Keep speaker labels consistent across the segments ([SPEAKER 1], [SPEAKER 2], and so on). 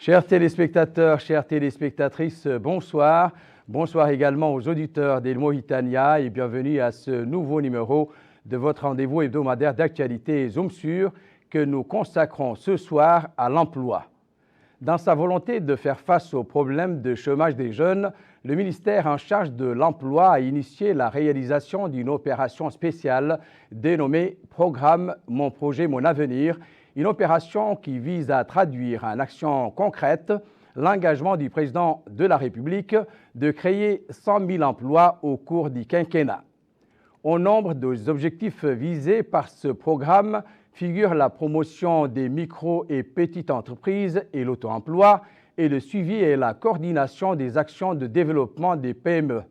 [SPEAKER 1] Chers téléspectateurs, chères téléspectatrices, bonsoir. Bonsoir également aux auditeurs d'El Mauritania et bienvenue à ce nouveau numéro de votre rendez-vous hebdomadaire d'actualité Zoom Sur que nous consacrons ce soir à l'emploi. Dans sa volonté de faire face aux problèmes de chômage des jeunes, le ministère en charge de l'emploi a initié la réalisation d'une opération spéciale dénommée Programme Mon Projet, Mon Avenir, une opération qui vise à traduire en actions concrètes l'engagement du président de la République de créer 100 000 emplois au cours du quinquennat. Au nombre des objectifs visés par ce programme figure la promotion des micro- et petites entreprises et l'auto-emploi et le suivi et la coordination des actions de développement des PME.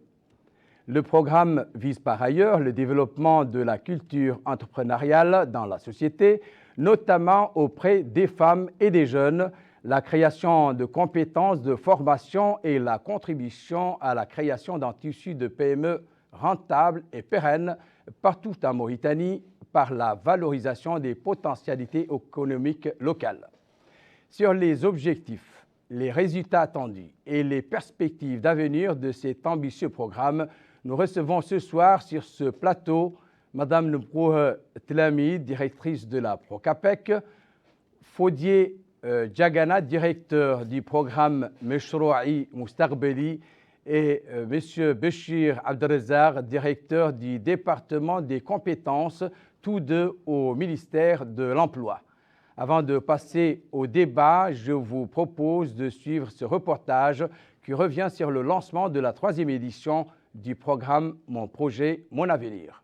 [SPEAKER 1] Le programme vise par ailleurs le développement de la culture entrepreneuriale dans la société, notamment auprès des femmes et des jeunes, la création de compétences de formation et la contribution à la création d'un tissu de PME rentable et pérenne partout en Mauritanie par la valorisation des potentialités économiques locales. Sur les objectifs, les résultats attendus et les perspectives d'avenir de cet ambitieux programme, nous recevons ce soir sur ce plateau Madame Nbrouh Tlami, directrice de la Procapec, Fodier Djagana, directeur du programme Meshroui Moustarbeli, et M. Béchir Abdelrazak, directeur du département des compétences, tous deux au ministère de l'Emploi. Avant de passer au débat, je vous propose de suivre ce reportage qui revient sur le lancement de la 3e édition du programme Mon Projet, Mon Avenir.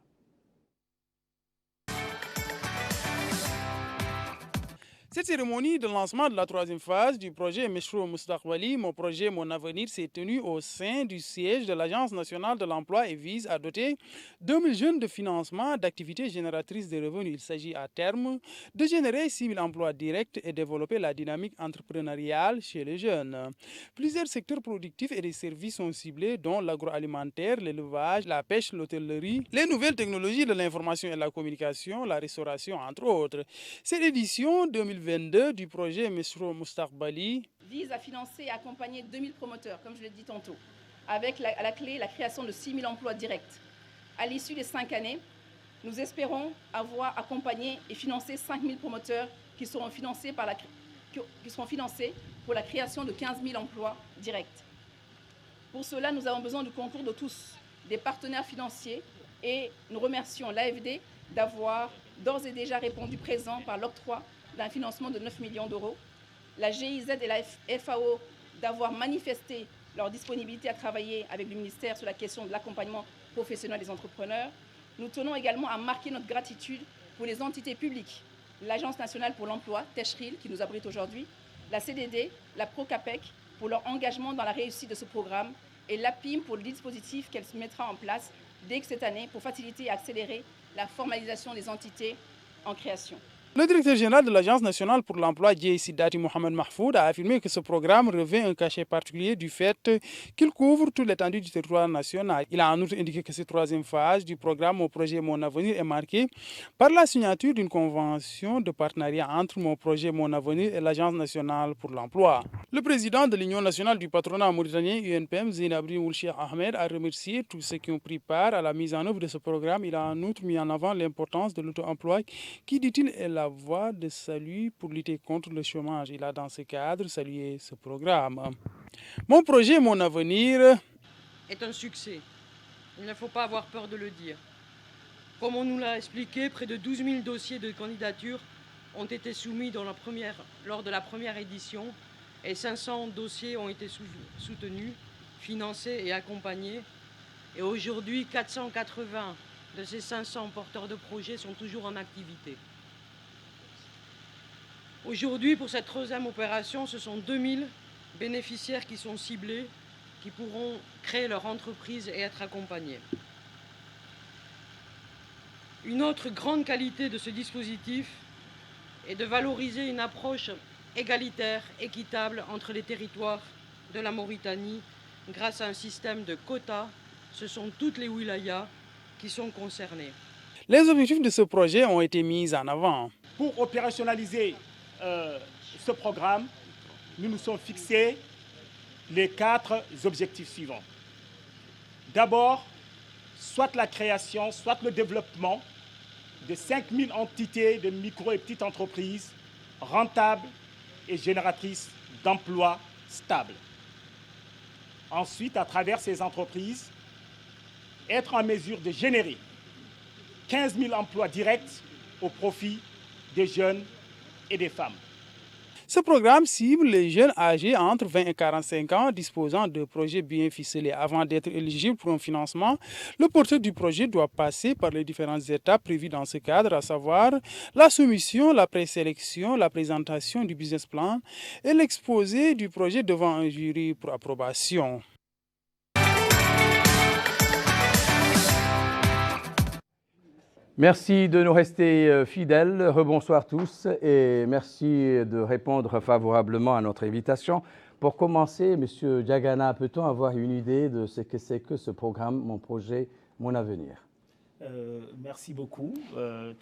[SPEAKER 2] Cette cérémonie de lancement de la 3e phase du projet Meshroui Moustarbeli, Mon Projet, Mon Avenir, s'est tenue au sein du siège de l'Agence nationale de l'emploi et vise à doter 2000 jeunes de financement d'activités génératrices de revenus. Il s'agit à terme de générer 6 000 emplois directs et développer la dynamique entrepreneuriale chez les jeunes. Plusieurs secteurs productifs et des services sont ciblés, dont l'agroalimentaire, l'élevage, la pêche, l'hôtellerie, les nouvelles technologies de l'information et de la communication, la restauration, entre autres. Cette édition 2022 du projet Meshroui Moustarbeli
[SPEAKER 3] vise à financer et accompagner 2000 promoteurs, comme je l'ai dit tantôt, avec à la clé la création de 6 000 emplois directs. À l'issue des 5 années, nous espérons avoir accompagné et financé 5 000 promoteurs qui seront financés pour la création de 15 000 emplois directs. Pour cela, nous avons besoin du concours de tous, des partenaires financiers, et nous remercions l'AFD d'avoir d'ores et déjà répondu présent par l'octroi d'un financement de 9 millions d'euros, la GIZ et la FAO d'avoir manifesté leur disponibilité à travailler avec le ministère sur la question de l'accompagnement professionnel des entrepreneurs. Nous tenons également à marquer notre gratitude pour les entités publiques, l'Agence nationale pour l'emploi, Teshril, qui nous abrite aujourd'hui, la CDD, la Procapec, pour leur engagement dans la réussite de ce programme, et l'APIM pour le dispositif qu'elle mettra en place dès que cette année pour faciliter et accélérer la formalisation des entités en création.
[SPEAKER 2] Le directeur général de l'Agence nationale pour l'emploi, Sidati Mohamed Mahfoud, a affirmé que ce programme revêt un cachet particulier du fait qu'il couvre toute l'étendue du territoire national. Il a en outre indiqué que cette 3e phase du programme Mon Projet, Mon Avenir est marquée par la signature d'une convention de partenariat entre Mon Projet, Mon Avenir et l'Agence nationale pour l'emploi. Le président de l'Union nationale du patronat mauritanien, UNPM, Zinabri Moulchir Ahmed, a remercié tous ceux qui ont pris part à la mise en œuvre de ce programme. Il a en outre mis en avant l'importance de l'auto-emploi qui, dit-il, est la voie de salut pour lutter contre le chômage. Il a dans ce cadre salué ce programme. Mon projet, mon avenir
[SPEAKER 4] est un succès. Il ne faut pas avoir peur de le dire. Comme on nous l'a expliqué, près de 12 000 dossiers de candidature ont été soumis lors de la première édition et 500 dossiers ont été soutenus, financés et accompagnés. Et aujourd'hui, 480 de ces 500 porteurs de projets sont toujours en activité. Aujourd'hui, pour cette 3e opération, ce sont 2000 bénéficiaires qui sont ciblés, qui pourront créer leur entreprise et être accompagnés. Une autre grande qualité de ce dispositif est de valoriser une approche égalitaire, équitable entre les territoires de la Mauritanie grâce à un système de quotas. Ce sont toutes les wilayas qui sont concernées.
[SPEAKER 2] Les objectifs de ce projet ont été mis en avant.
[SPEAKER 5] Pour opérationnaliser ce programme, nous nous sommes fixés les 4 objectifs suivants. D'abord, soit la création, soit le développement de 5000 entités de micro et petites entreprises rentables et génératrices d'emplois stables. Ensuite, à travers ces entreprises, être en mesure de générer 15 000 emplois directs au profit des jeunes et des femmes.
[SPEAKER 2] Ce programme cible les jeunes âgés entre 20 et 45 ans disposant de projets bien ficelés. Avant d'être éligible pour un financement, le porteur du projet doit passer par les différentes étapes prévues dans ce cadre, à savoir la soumission, la présélection, la présentation du business plan et l'exposé du projet devant un jury pour approbation.
[SPEAKER 1] Merci de nous rester fidèles. Rebonsoir tous et merci de répondre favorablement à notre invitation. Pour commencer, M. Diagana, peut-on avoir une idée de ce que c'est que ce programme, Mon projet, mon avenir?
[SPEAKER 5] Merci beaucoup.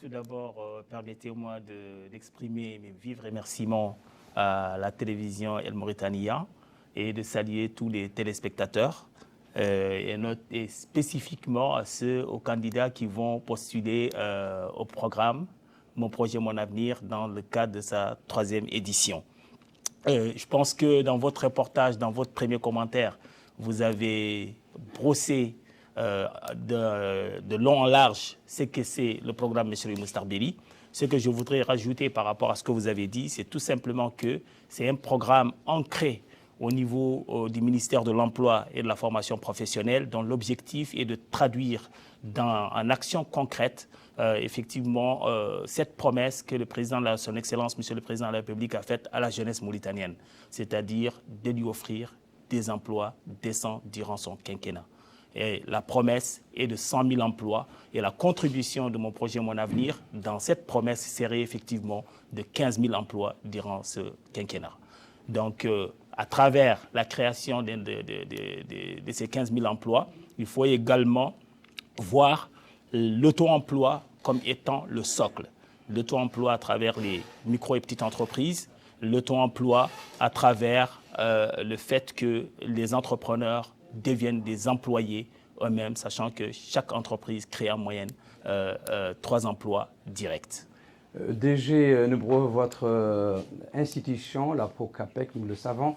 [SPEAKER 5] Tout d'abord, permettez-moi d'exprimer mes vifs remerciements à la télévision El Mauritania et de saluer tous les téléspectateurs. Et spécifiquement aux candidats qui vont postuler au programme Mon projet, mon avenir dans le cadre de sa 3e édition. Je pense que dans votre reportage, dans votre premier commentaire, vous avez brossé de long en large ce que c'est le programme M. Moustarbeli. Ce que je voudrais rajouter par rapport à ce que vous avez dit, c'est tout simplement que c'est un programme ancré au niveau du ministère de l'Emploi et de la formation professionnelle, dont l'objectif est de traduire en action concrète effectivement cette promesse que le président de son Excellence, Monsieur le Président de la République, a faite à la jeunesse mauritanienne, c'est-à-dire de lui offrir des emplois décents durant son quinquennat. Et la promesse est de 100 000 emplois et la contribution de Mon projet, mon avenir dans cette promesse serait effectivement de 15 000 emplois durant ce quinquennat. Donc, à travers la création de ces 15 000 emplois, il faut également voir l'auto-emploi comme étant le socle. L'auto-emploi à travers les micro et petites entreprises, l'auto-emploi à travers le fait que les entrepreneurs deviennent des employés eux-mêmes, sachant que chaque entreprise crée en moyenne 3 emplois directs.
[SPEAKER 1] DG Nebro, votre institution, la Procapec, nous le savons,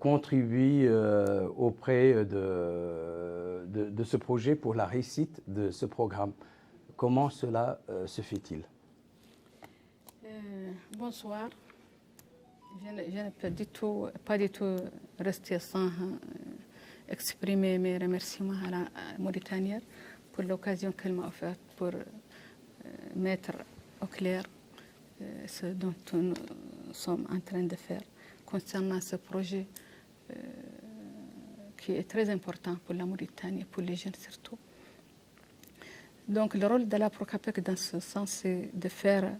[SPEAKER 1] contribue auprès de ce projet pour la réussite de ce programme. Comment cela se fait-il?
[SPEAKER 6] Bonsoir. Je ne peux pas du tout rester sans exprimer mes remerciements à la Mauritanienne pour l'occasion qu'elle m'a offerte pour mettre au clair ce dont nous sommes en train de faire concernant ce projet qui est très important pour la Mauritanie, pour les jeunes surtout. Donc le rôle de la Procapec dans ce sens, c'est de faire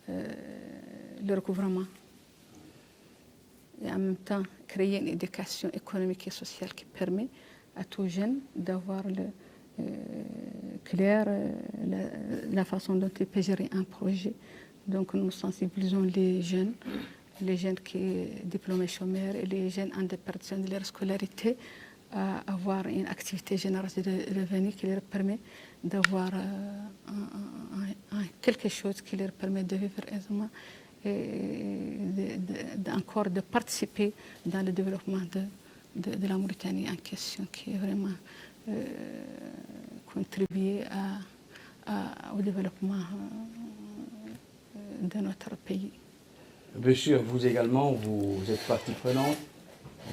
[SPEAKER 6] le recouvrement et en même temps créer une éducation économique et sociale qui permet à tous jeunes d'avoir clair la façon dont ils peuvent gérer un projet. Donc nous sensibilisons les jeunes qui sont diplômés chômeurs et les jeunes en déperdition de leur scolarité à avoir une activité génératrice de revenus qui leur permet d'avoir quelque chose qui leur permet de vivre aisément et encore de participer dans le développement de la Mauritanie en question, qui est vraiment contribuer au développement de notre pays.
[SPEAKER 1] Béchir, vous également, vous êtes partie prenante.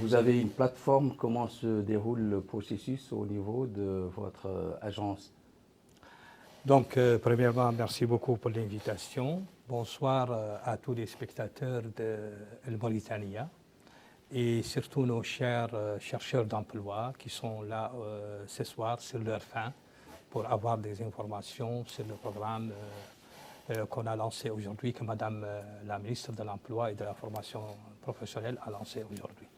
[SPEAKER 1] Vous avez une plateforme. Comment se déroule le processus au niveau de votre agence?
[SPEAKER 7] Donc, premièrement, merci beaucoup pour l'invitation. Bonsoir à tous les spectateurs de El Mauritania et surtout nos chers chercheurs d'emploi qui sont là ce soir sur leur faim pour avoir des informations sur le programme qu'on a lancé aujourd'hui, que Madame la ministre de l'Emploi et de la Formation professionnelle a lancé aujourd'hui.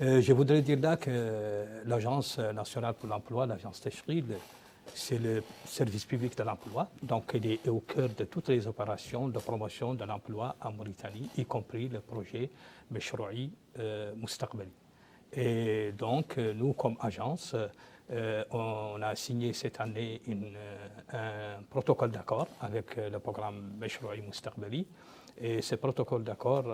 [SPEAKER 7] Je voudrais dire là que l'Agence nationale pour l'emploi, l'Agence Techril, c'est le service public de l'emploi. Donc, il est au cœur de toutes les opérations de promotion de l'emploi en Mauritanie, y compris le projet Meshroui Mustaqbali. Et donc, nous, comme agence, on a signé cette année un protocole d'accord avec le programme Meshroui Mustaqbali. Et ce protocole d'accord,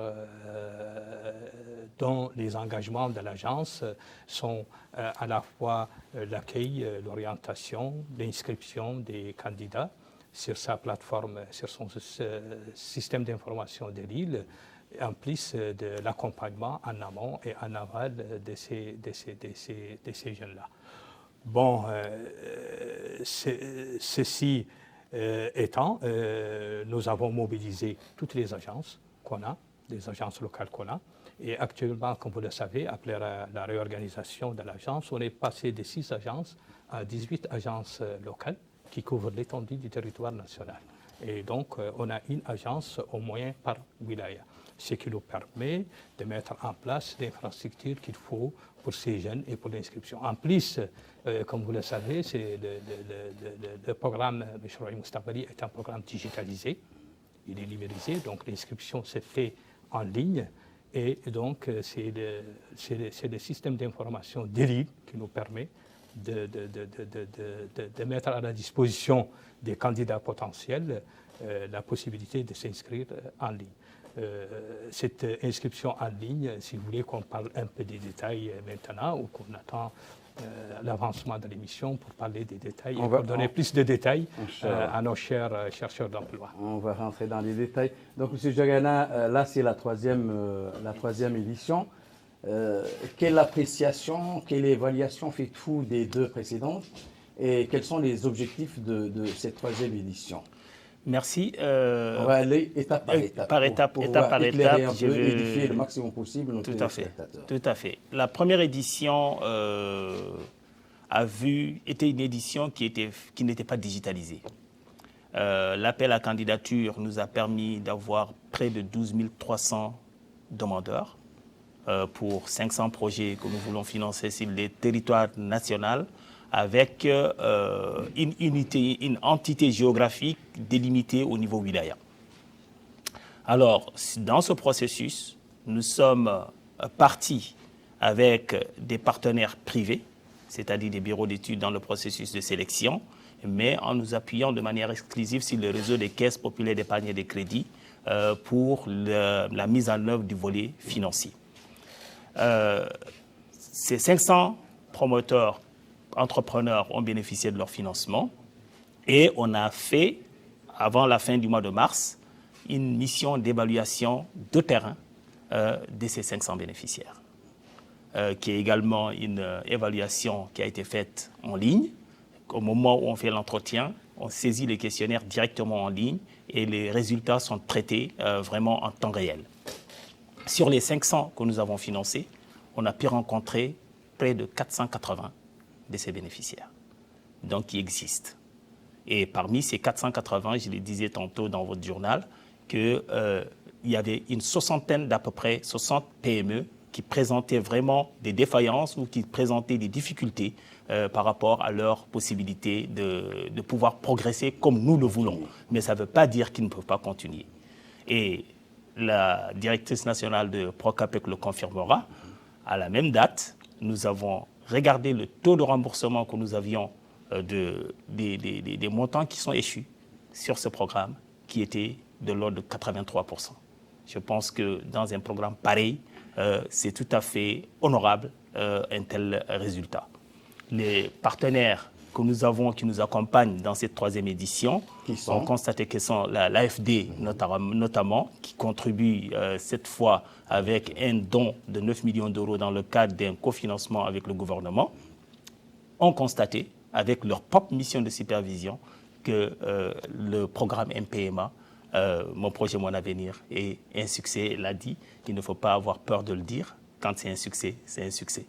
[SPEAKER 7] dont les engagements de l'agence sont à la fois l'accueil, l'orientation, l'inscription des candidats sur sa plateforme, sur son système d'information de l'île, en plus de l'accompagnement en amont et en aval de ces jeunes-là. Bon, ceci étant, nous avons mobilisé toutes les agences qu'on a, les agences locales qu'on a, et actuellement, comme vous le savez, après la réorganisation de l'agence, on est passé de 6 agences à 18 agences locales qui couvrent l'étendue du territoire national. Et donc, on a une agence au moins par wilaya, ce qui nous permet de mettre en place l'infrastructure qu'il faut pour ces jeunes et pour l'inscription. En plus, comme vous le savez, le programme Meshroui Mustaqbali est un programme digitalisé, il est numérisé, donc l'inscription se fait en ligne et donc c'est le système d'information de l'île qui nous permet de mettre à la disposition des candidats potentiels la possibilité de s'inscrire en ligne. Cette inscription en ligne, si vous voulez qu'on parle un peu des détails maintenant ou qu'on attend l'avancement de l'émission pour parler des détails et pour donner plus de détails à nos chers chercheurs d'emploi.
[SPEAKER 1] On va rentrer dans les détails. Donc, M. Jagana, là, c'est la troisième édition. Quelle appréciation, quelle évaluation faites-vous des 2 précédentes et quels sont les objectifs de cette troisième édition?
[SPEAKER 5] Merci.
[SPEAKER 1] On va aller étape par étape. Pour éclairer un peu, édifier le maximum possible nos téléspectateurs.
[SPEAKER 5] Tout à fait. La première édition était une édition qui n'était pas digitalisée. L'appel à candidature nous a permis d'avoir près de 12 300 demandeurs pour 500 projets que nous voulons financer sur les territoires nationaux, avec une entité géographique délimitée au niveau wilaya. Alors, dans ce processus, nous sommes partis avec des partenaires privés, c'est-à-dire des bureaux d'études dans le processus de sélection, mais en nous appuyant de manière exclusive sur le réseau des caisses populaires d'épargne et de crédit pour la mise en œuvre du volet financier. Ces 500 promoteurs entrepreneurs ont bénéficié de leur financement et on a fait, avant la fin du mois de mars, une mission d'évaluation de terrain de ces 500 bénéficiaires, qui est également une évaluation qui a été faite en ligne. Au moment où on fait l'entretien, on saisit les questionnaires directement en ligne et les résultats sont traités vraiment en temps réel. Sur les 500 que nous avons financés, on a pu rencontrer près de 480 de ces bénéficiaires, donc qui existent. Et parmi ces 480, je le disais tantôt dans votre journal, qu'il y avait une soixantaine d'à peu près 60 PME qui présentaient vraiment des défaillances ou qui présentaient des difficultés par rapport à leur possibilité de pouvoir progresser comme nous le voulons. Mais ça ne veut pas dire qu'ils ne peuvent pas continuer. Et la directrice nationale de Procapec le confirmera. À la même date, nous avons regardé le taux de remboursement que nous avions des montants qui sont échus sur ce programme, qui était de l'ordre de 83%. Je pense que dans un programme pareil, c'est tout à fait honorable un tel résultat. Les partenaires que nous avons, qui nous accompagnent dans cette troisième édition, ont constaté que sont l'AFD notamment, qui contribue cette fois avec un don de 9 millions d'euros dans le cadre d'un cofinancement avec le gouvernement, ont constaté, avec leur propre mission de supervision, que le programme MPMA, Mon projet, mon avenir, est un succès. L'a dit, il ne faut pas avoir peur de le dire. Quand c'est un succès, c'est un succès.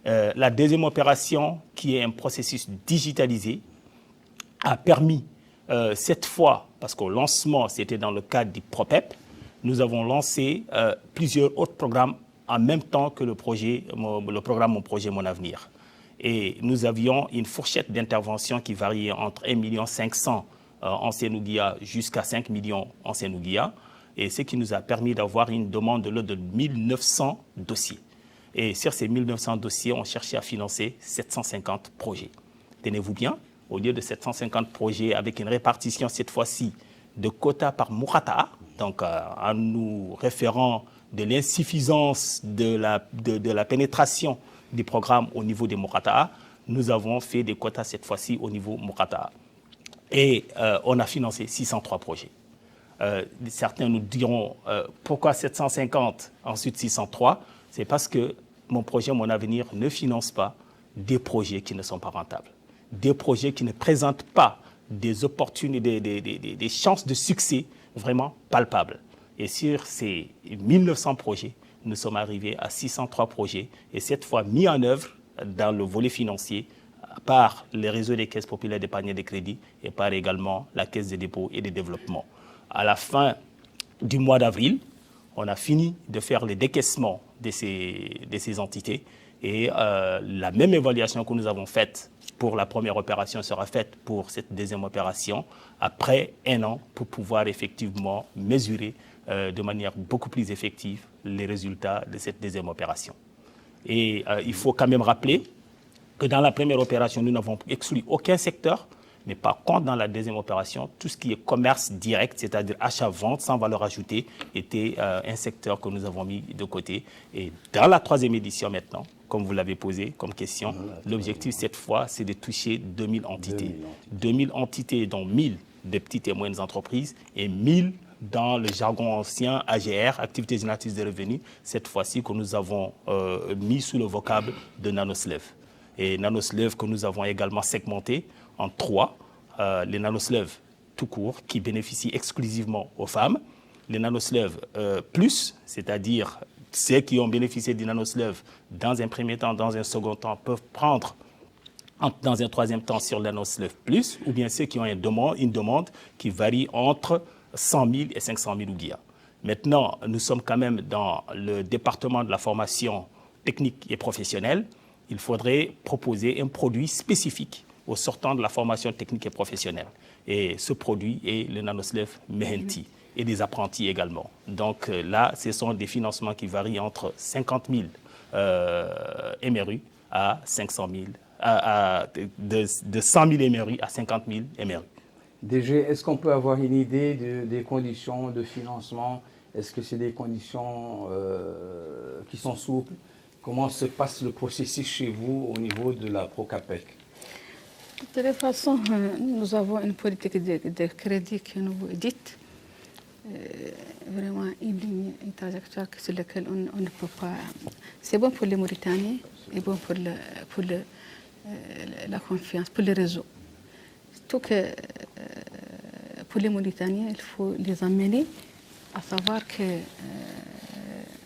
[SPEAKER 5] La deuxième opération, qui est un processus digitalisé, a permis cette fois, parce qu'au lancement, c'était dans le cadre du PROPEP, nous avons lancé plusieurs autres programmes en même temps que le programme Mon projet, mon avenir. Et nous avions une fourchette d'intervention qui variait entre 1,5 million en Sénouguia jusqu'à 5 millions en Sénouguia, et ce qui nous a permis d'avoir une demande de l'ordre de 1900 dossiers. Et sur ces 1900 dossiers, on cherchait à financer 750 projets. Tenez-vous bien, au lieu de 750 projets avec une répartition cette fois-ci de quotas par Mourata, donc en nous référant de l'insuffisance de la pénétration du programme au niveau des Mourata, nous avons fait des quotas cette fois-ci au niveau Mourata. Et on a financé 603 projets. Certains nous diront pourquoi 750, ensuite 603. C'est parce que mon projet, mon avenir ne finance pas des projets qui ne sont pas rentables, des projets qui ne présentent pas des opportunités, des chances de succès vraiment palpables. Et sur ces 1900 projets, nous sommes arrivés à 603 projets, et cette fois mis en œuvre dans le volet financier par les réseaux des caisses populaires d'épargne et de crédit et par également la caisse de dépôt et de développement. À la fin du mois d'avril, on a fini de faire les décaissements de ces entités, et la même évaluation que nous avons faite pour la première opération sera faite pour cette deuxième opération après 1 an pour pouvoir effectivement mesurer de manière beaucoup plus effective les résultats de cette deuxième opération. Et il faut quand même rappeler que dans la première opération, nous n'avons exclu aucun secteur, mais par contre, dans la deuxième opération, tout ce qui est commerce direct, c'est-à-dire achat-vente sans valeur ajoutée, était un secteur que nous avons mis de côté. Et dans la troisième édition maintenant, comme vous l'avez posé comme question, l'objectif cette fois, c'est de toucher 2000 entités. 2000 entités, dont 1000 de petites et moyennes entreprises et 1000 dans le jargon ancien AGR, activités génératrices de revenus, cette fois-ci que nous avons mis sous le vocable de NanoSlave. Et NanoSlave que nous avons également segmenté en 3, les NanoSlave tout court qui bénéficient exclusivement aux femmes, les NanoSlave plus, c'est-à-dire ceux qui ont bénéficié du NanoSlave dans un premier temps, dans un second temps, peuvent prendre dans un troisième temps sur le NanoSlave plus, ou bien ceux qui ont une demande qui varie entre 100 000 et 500 000 ouguias. Maintenant, nous sommes quand même dans le département de la formation technique et professionnelle. Il faudrait proposer un produit spécifique au sortant de la formation technique et professionnelle. Et ce produit est le NanoSlave Mehenti et des apprentis également. Donc là, ce sont des financements qui varient entre 50 000 MRU à 500 000, de 100 000 MRU à 50 000 MRU.
[SPEAKER 1] DG, est-ce qu'on peut avoir une idée des conditions de financement? Est-ce que c'est des conditions qui sont souples? Comment se passe le processus chez vous au niveau de la Procapec?
[SPEAKER 6] De toute façon, nous avons une politique de crédit que nous dite, vraiment une ligne, une trajectoire sur laquelle on ne peut pas... C'est bon pour les Mauritaniens et bon pour la confiance, pour le réseau. Surtout que pour les Mauritaniens, il faut les amener à savoir que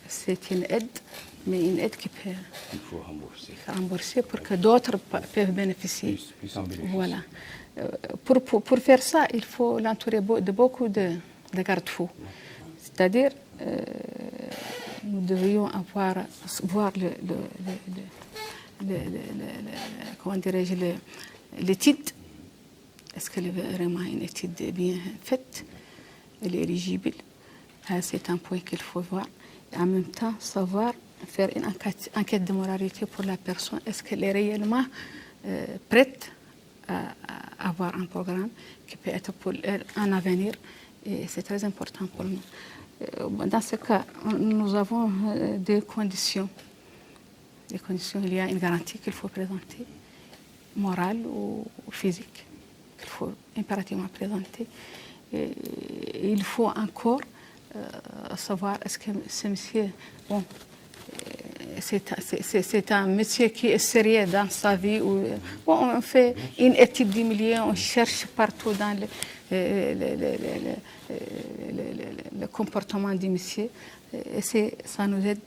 [SPEAKER 6] c'est une aide, mais une aide qui peut rembourser pour que d'autres peuvent bénéficier. Voilà. Pour faire ça, il faut l'entourer de beaucoup de garde-fous. C'est-à-dire, nous devrions voir comment dirais-je, l'étude. Est-ce qu'elle est vraiment une étude bien faite? Elle est éligible. C'est un point qu'il faut voir. Et en même temps, savoir faire une enquête de moralité pour la personne. Est-ce qu'elle est réellement prête à avoir un programme qui peut être pour elle un avenir? Et c'est très important pour nous. Dans ce cas, nous avons des conditions. Des conditions, il y a une garantie qu'il faut présenter, morale ou physique, qu'il faut impérativement présenter. Et il faut encore savoir est-ce que ce monsieur, bon, c'est un monsieur qui est sérieux dans sa vie. Ou, bon, on fait une étude du milieu, on cherche partout dans le comportement du monsieur. Et ça nous aide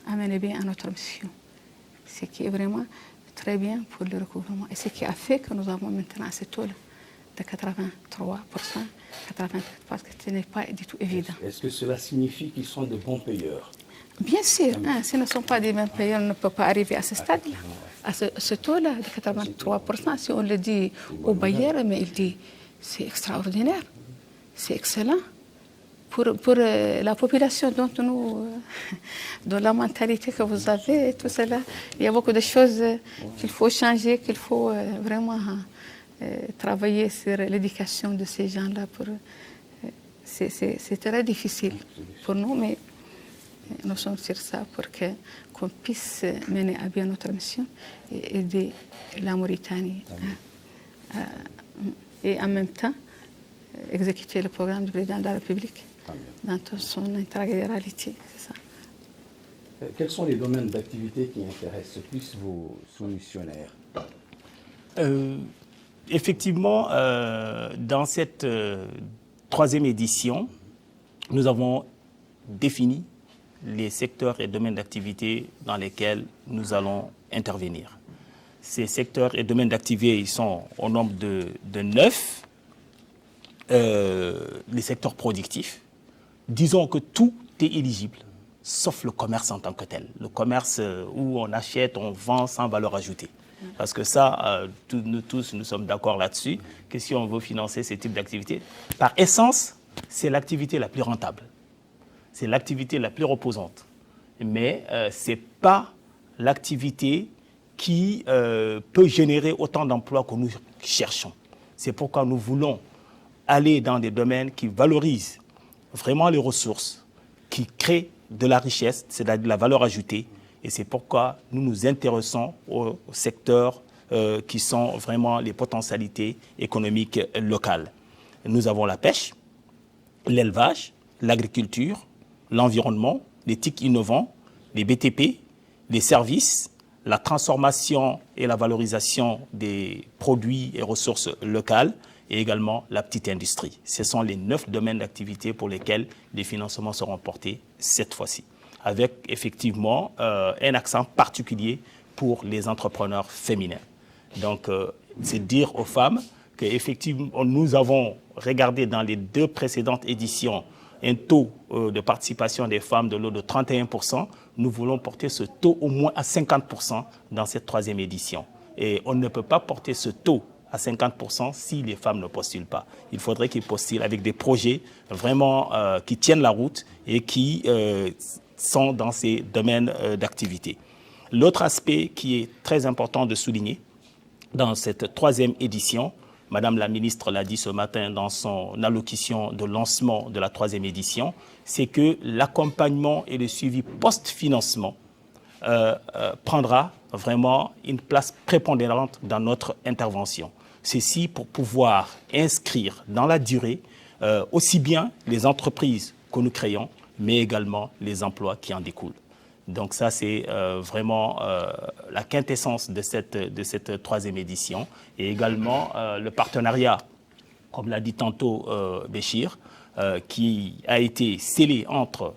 [SPEAKER 6] à mener bien à notre mission. Ce qui est vraiment très bien pour le recouvrement. Et ce qui a fait que nous avons maintenant ce taux de 83%, 84%, parce que ce n'est pas du tout évident.
[SPEAKER 1] Est-ce que cela signifie qu'ils sont de bons payeurs?
[SPEAKER 6] Bien sûr, ce ne sont pas des mêmes pays, on ne peut pas arriver à ce stade-là, à ce taux-là de 83%. Si on le dit au bailleur, mais il dit c'est extraordinaire, c'est excellent. Pour la population dont dans la mentalité que vous avez, tout cela, il y a beaucoup de choses qu'il faut changer, qu'il faut vraiment travailler sur l'éducation de ces gens-là. C'est très difficile pour nous, mais nous sommes sur ça pour qu'on puisse mener à bien notre mission et aider la Mauritanie et en même temps exécuter le programme du président de la République dans toute son intégralité. C'est ça.
[SPEAKER 1] Quels sont les domaines d'activité qui intéressent plus vos sous-missionnaires?
[SPEAKER 5] Effectivement, dans cette troisième édition, nous avons défini les secteurs et domaines d'activité dans lesquels nous allons intervenir. Ces secteurs et domaines d'activité, ils sont au nombre de 9. Les secteurs productifs, disons que tout est éligible, sauf le commerce en tant que tel. Le commerce où on achète, on vend sans valeur ajoutée. Parce que ça, nous tous, nous sommes d'accord là-dessus, que si on veut financer ce type d'activité, par essence, c'est l'activité la plus rentable. C'est l'activité la plus reposante. Mais ce n'est pas l'activité qui peut générer autant d'emplois que nous cherchons. C'est pourquoi nous voulons aller dans des domaines qui valorisent vraiment les ressources, qui créent de la richesse, c'est-à-dire de la valeur ajoutée. Et c'est pourquoi nous nous intéressons aux secteurs qui sont vraiment les potentialités économiques locales. Nous avons la pêche, l'élevage, l'agriculture, l'environnement, les TIC innovants, les BTP, les services, la transformation et la valorisation des produits et ressources locales, et également la petite industrie. Ce sont les 9 domaines d'activité pour lesquels les financements seront portés cette fois-ci, avec effectivement un accent particulier pour les entrepreneurs féminins. Donc, c'est dire aux femmes qu'effectivement, nous avons regardé dans les 2 précédentes éditions un taux de participation des femmes de l'ordre de 31%. Nous voulons porter ce taux au moins à 50% dans cette 3e édition. Et on ne peut pas porter ce taux à 50% si les femmes ne postulent pas. Il faudrait qu'ils postulent avec des projets vraiment qui tiennent la route et qui sont dans ces domaines d'activité. L'autre aspect qui est très important de souligner dans cette 3e édition, Madame la ministre l'a dit ce matin dans son allocution de lancement de la 3e édition, c'est que l'accompagnement et le suivi post-financement prendra vraiment une place prépondérante dans notre intervention. Ceci pour pouvoir inscrire dans la durée aussi bien les entreprises que nous créons, mais également les emplois qui en découlent. Donc ça, c'est vraiment la quintessence de cette 3e édition. Et également le partenariat, comme l'a dit tantôt Béchir, qui a été scellé entre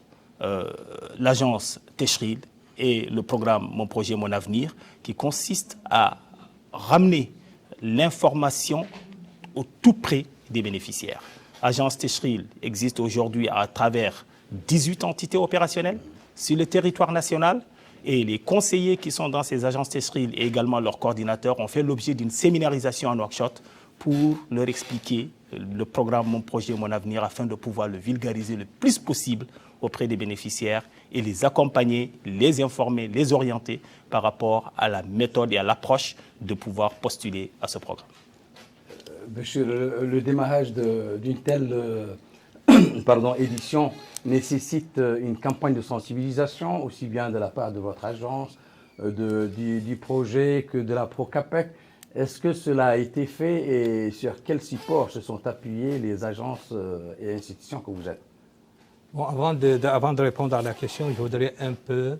[SPEAKER 5] l'agence Teshril et le programme Mon Projet, Mon Avenir, qui consiste à ramener l'information au tout près des bénéficiaires. Agence Teshril existe aujourd'hui à travers 18 entités opérationnelles sur le territoire national et les conseillers qui sont dans ces agences Teshril et également leurs coordinateurs ont fait l'objet d'une séminarisation en workshop pour leur expliquer le programme Mon Projet, Mon Avenir afin de pouvoir le vulgariser le plus possible auprès des bénéficiaires et les accompagner, les informer, les orienter par rapport à la méthode et à l'approche de pouvoir postuler à ce programme.
[SPEAKER 1] Monsieur, le démarrage d'une telle édition nécessite une campagne de sensibilisation, aussi bien de la part de votre agence, du projet que de la Procapec. Est-ce que cela a été fait et sur quel support se sont appuyées les agences et institutions que vous êtes?
[SPEAKER 7] Bon, avant de répondre à la question, je voudrais un peu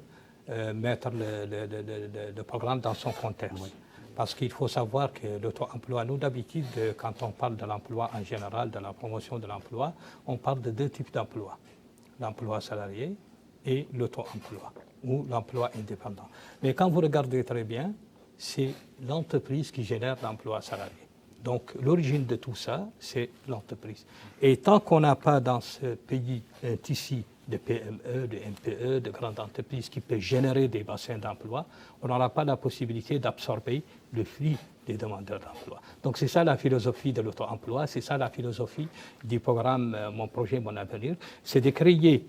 [SPEAKER 7] mettre le programme dans son contexte. Oui. Parce qu'il faut savoir que l'auto-emploi, nous d'habitude, quand on parle de l'emploi en général, de la promotion de l'emploi, on parle de 2 types d'emplois. L'emploi salarié et l'auto-emploi, ou l'emploi indépendant. Mais quand vous regardez très bien, c'est l'entreprise qui génère l'emploi salarié. Donc l'origine de tout ça, c'est l'entreprise. Et tant qu'on n'a pas dans ce pays un tissu de PME, de MPE, de grandes entreprises qui peuvent générer des bassins d'emploi, on n'aura pas la possibilité d'absorber le flux des demandeurs d'emploi. Donc c'est ça la philosophie de l'auto-emploi, c'est ça la philosophie du programme Mon projet, mon avenir, c'est de créer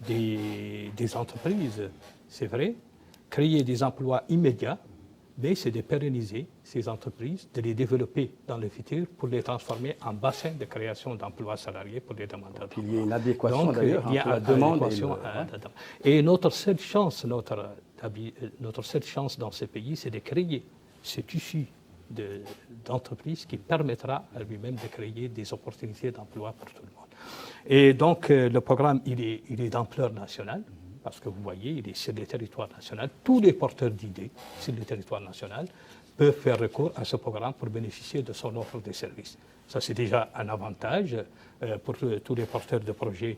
[SPEAKER 7] des entreprises, c'est vrai, créer des emplois immédiats, mais c'est de pérenniser ces entreprises, de les développer dans le futur pour les transformer en bassin de création d'emplois salariés pour les demandeurs d'emploi.
[SPEAKER 1] Il y a une adéquation
[SPEAKER 7] Donc,
[SPEAKER 1] d'ailleurs
[SPEAKER 7] il y a
[SPEAKER 1] entre la demande
[SPEAKER 7] et notre seule chance, notre seule chance dans ce pays, c'est de créer ce tissu d'entreprise qui permettra à lui-même de créer des opportunités d'emploi pour tout le monde. Et donc, le programme, il est d'ampleur nationale, parce que vous voyez, il est sur le territoire national. Tous les porteurs d'idées sur le territoire national peuvent faire recours à ce programme pour bénéficier de son offre de services. Ça, c'est déjà un avantage pour tous les porteurs de projets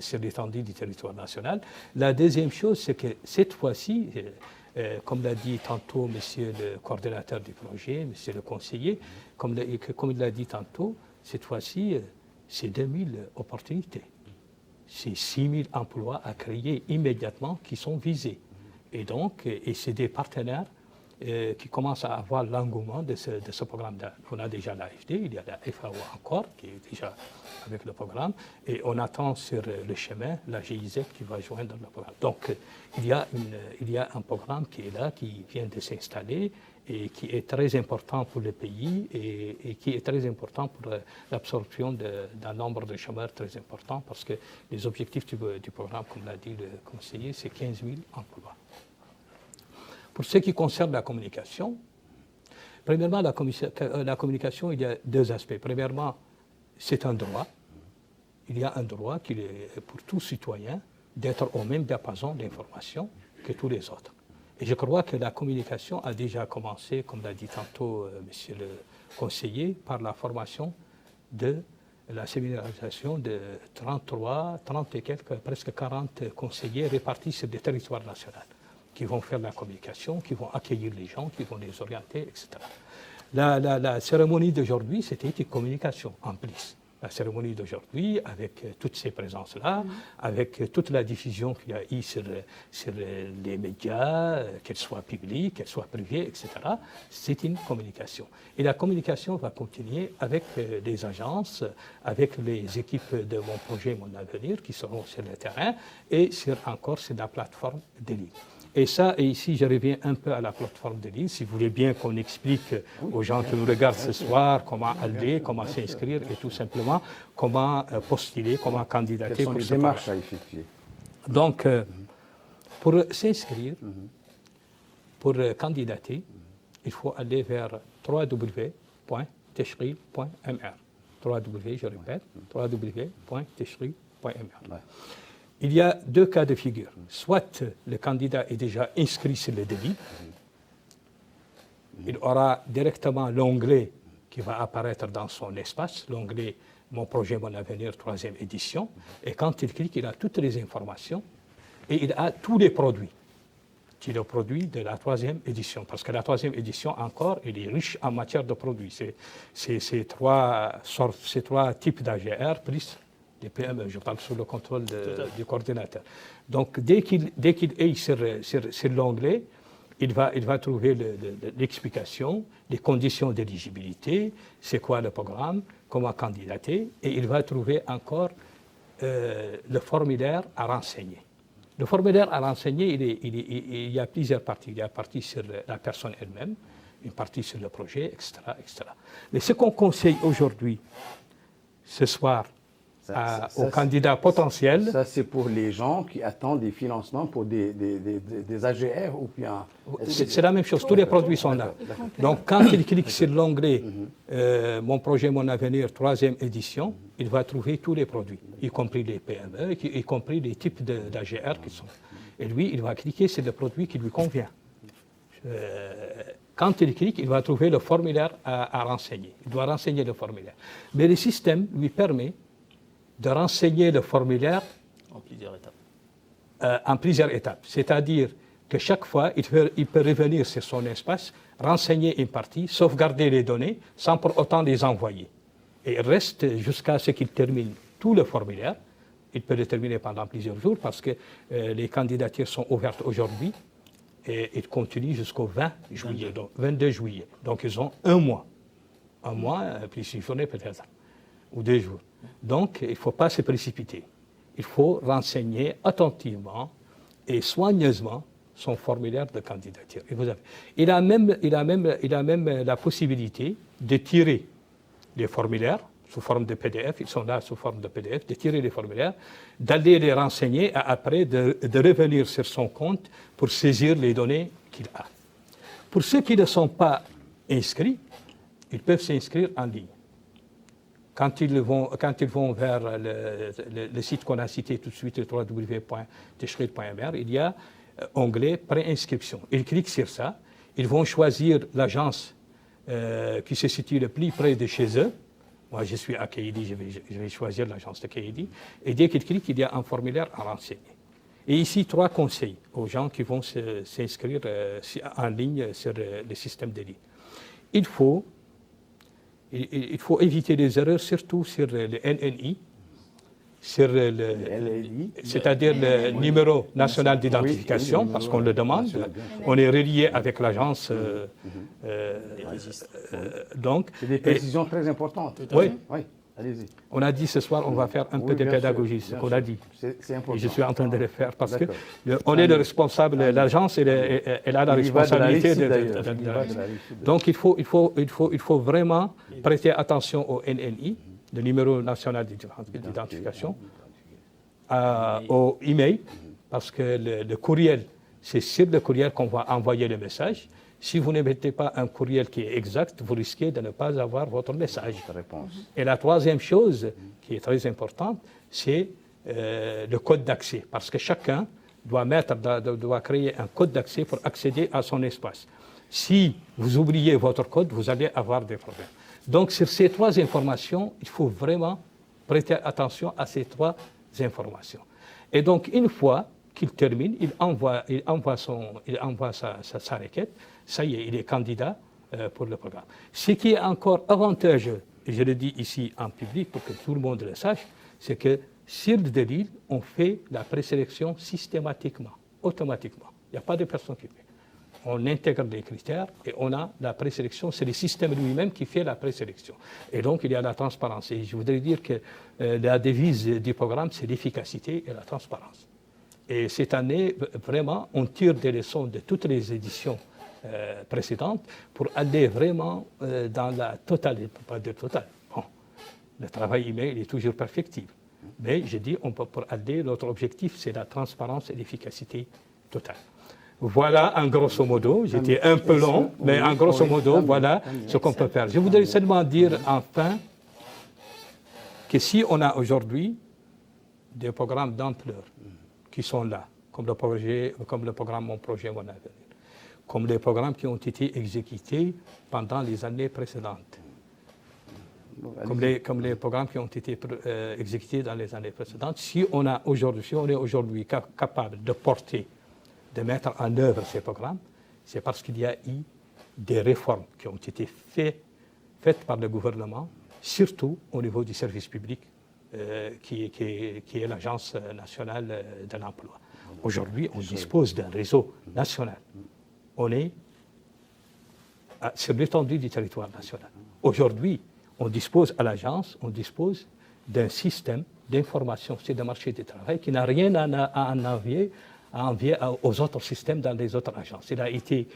[SPEAKER 7] sur l'étendue du territoire national. La deuxième chose, c'est que cette fois-ci, comme l'a dit tantôt monsieur le coordonnateur du projet, monsieur le conseiller, comme il l'a dit tantôt, cette fois-ci, c'est 2000 opportunités. C'est 6 000 emplois à créer immédiatement qui sont visés. Et donc, c'est des partenaires qui commencent à avoir l'engouement de ce programme-là. On a déjà l'AFD, il y a la FAO encore, qui est déjà avec le programme, et on attend sur le chemin la GIZ qui va joindre le programme. Donc, il y a un programme qui est là, qui vient de s'installer, et qui est très important pour le pays et qui est très important pour l'absorption d'un nombre de chômeurs très important parce que les objectifs du programme, comme l'a dit le conseiller, c'est 15 000 emplois. Pour ce qui concerne la communication, premièrement, la communication, il y a deux aspects. Premièrement, c'est un droit. Il y a un droit qui est pour tout citoyen d'être au même diapason d'information que tous les autres. Et je crois que la communication a déjà commencé, comme l'a dit tantôt monsieur le conseiller, par la formation de la séminarisation de 30 et quelques, presque 40 conseillers répartis sur le territoire national, qui vont faire la communication, qui vont accueillir les gens, qui vont les orienter, etc. La cérémonie d'aujourd'hui, c'était une communication en plus. La cérémonie d'aujourd'hui, avec toutes ces présences-là, avec toute la diffusion qu'il y a eu sur les médias, qu'elles soient publiques, qu'elles soient privées, etc., c'est une communication. Et la communication va continuer avec les agences, avec les équipes de Mon projet, mon avenir, qui seront sur le terrain, et encore sur la plateforme de ligne. Et ça, et ici, je reviens un peu à la plateforme de ligne, si vous voulez bien qu'on explique aux gens qui nous regardent ce soir comment aller, comment s'inscrire et tout simplement comment postuler, comment candidater.
[SPEAKER 1] Quelles sont les démarches à effectuer? Donc,
[SPEAKER 7] pour s'inscrire, pour candidater, il faut aller vers www.teshri.mr. Je répète, www.teshri.mr. Il y a deux cas de figure. Soit le candidat est déjà inscrit sur le délit, il aura directement l'onglet qui va apparaître dans son espace, l'onglet Mon projet, mon avenir, 3e édition, et quand il clique, il a toutes les informations et il a tous les produits. C'est le produit de la 3e édition, parce que la 3e édition encore, elle est riche en matière de produits. C'est trois types d'AGR plus des PME, je parle sous le contrôle du coordinateur. Donc, dès qu'il est sur l'onglet, il va trouver l'explication, les conditions d'éligibilité, c'est quoi le programme, comment candidater, et il va trouver encore le formulaire à renseigner. Le formulaire à renseigner, il y a plusieurs parties. Il y a une partie sur la personne elle-même, une partie sur le projet, etc., etc. Mais ce qu'on conseille aujourd'hui, ce soir, aux candidats potentiels.
[SPEAKER 1] Ça, c'est pour les gens qui attendent des financements pour des AGR ou bien...
[SPEAKER 7] C'est la même chose, tous les produits sont là. Donc, quand il clique sur l'onglet Mon projet, mon avenir, 3e édition, il va trouver tous les produits, y compris les PME, y compris les types d'AGR qui sont. Et lui, il va cliquer sur le produit qui lui convient. Quand il clique, il va trouver le formulaire à renseigner. Il doit renseigner le formulaire. Mais le système lui permet de renseigner le formulaire en plusieurs étapes. C'est-à-dire que chaque fois, il peut revenir sur son espace, renseigner une partie, sauvegarder les données, sans pour autant les envoyer. Et il reste jusqu'à ce qu'il termine tout le formulaire, il peut le terminer pendant plusieurs jours parce que les candidatures sont ouvertes aujourd'hui et ils continuent jusqu'au 20 juillet, donc 22 juillet. Donc ils ont un mois, plus une journée peut-être, ou 2 jours. Donc il ne faut pas se précipiter. Il faut renseigner attentivement et soigneusement son formulaire de candidature. Et vous avez, il a même la possibilité de tirer les formulaires sous forme de PDF, ils sont là sous forme de PDF, de tirer les formulaires, d'aller les renseigner et après de revenir sur son compte pour saisir les données qu'il a. Pour ceux qui ne sont pas inscrits, ils peuvent s'inscrire en ligne. Quand ils vont vers le site qu'on a cité tout de suite, le www.teshrid.mr, il y a onglet préinscription. Ils cliquent sur ça, ils vont choisir l'agence qui se situe le plus près de chez eux. Moi, je suis à Kaidi, je vais choisir l'agence de Kaidi. Et dès qu'ils cliquent, il y a un formulaire à renseigner. Et ici, 3 conseils aux gens qui vont s'inscrire en ligne sur le système de ligne. Il faut éviter les erreurs, surtout sur le NNI, sur c'est-à-dire le numéro national d'identification, parce qu'on le demande. On est relié avec l'agence. Donc,
[SPEAKER 1] c'est des précisions très importantes.
[SPEAKER 7] Oui.
[SPEAKER 1] Allez-y.
[SPEAKER 7] On a dit ce soir, on va faire un peu de pédagogie, ce qu'on a dit.
[SPEAKER 1] C'est important.
[SPEAKER 7] Et je suis en train de le faire parce qu'on est le responsable, l'agence, elle a la responsabilité Donc, il faut vraiment prêter attention au NNI, le numéro national d'identification, au email, parce que le courriel, c'est sur le courriel qu'on va envoyer le message. Si vous ne mettez pas un courriel qui est exact, vous risquez de ne pas avoir votre message. Et la troisième chose qui est très importante, c'est le code d'accès, parce que chacun doit créer un code d'accès pour accéder à son espace. Si vous oubliez votre code, vous allez avoir des problèmes. Donc, sur ces 3 informations, il faut vraiment prêter attention à ces 3 informations. Et donc, une fois qu'il termine, il envoie sa requête. Ça y est, il est candidat pour le programme. Ce qui est encore avantageux, et je le dis ici en public pour que tout le monde le sache, c'est que sur le DELIL, on fait la présélection systématiquement, automatiquement. Il n'y a pas de personne qui fait. On intègre les critères et on a la présélection. C'est le système lui-même qui fait la présélection. Et donc, il y a la transparence. Et je voudrais dire que la devise du programme, c'est l'efficacité et la transparence. Et cette année, vraiment, on tire des leçons de toutes les éditions précédentes pour aller vraiment dans la totale, pas de totale. Bon, le travail humain, il est toujours perfectible. Mais je dis, pour aller, notre objectif, c'est la transparence et l'efficacité totale. Voilà, en grosso modo, j'étais un peu long, mais en grosso modo, voilà ce qu'on peut faire. Je voudrais seulement dire enfin que si on a aujourd'hui des programmes d'ampleur qui sont là, comme le programme Mon Projet, Mon Avenir, comme les programmes qui ont été exécutés pendant les années précédentes, comme les programmes qui ont été exécutés dans les années précédentes, si on est aujourd'hui capable de mettre en œuvre ces programmes, c'est parce qu'il y a eu des réformes qui ont été faites par le gouvernement, surtout au niveau du service public, qui est l'Agence nationale de l'emploi. Aujourd'hui, on dispose d'un réseau national. On est sur l'étendue du territoire national. Aujourd'hui, on dispose à l'agence, on dispose d'un système d'information sur le marché du travail qui n'a rien à envier aux autres systèmes dans les autres agences. Il a été,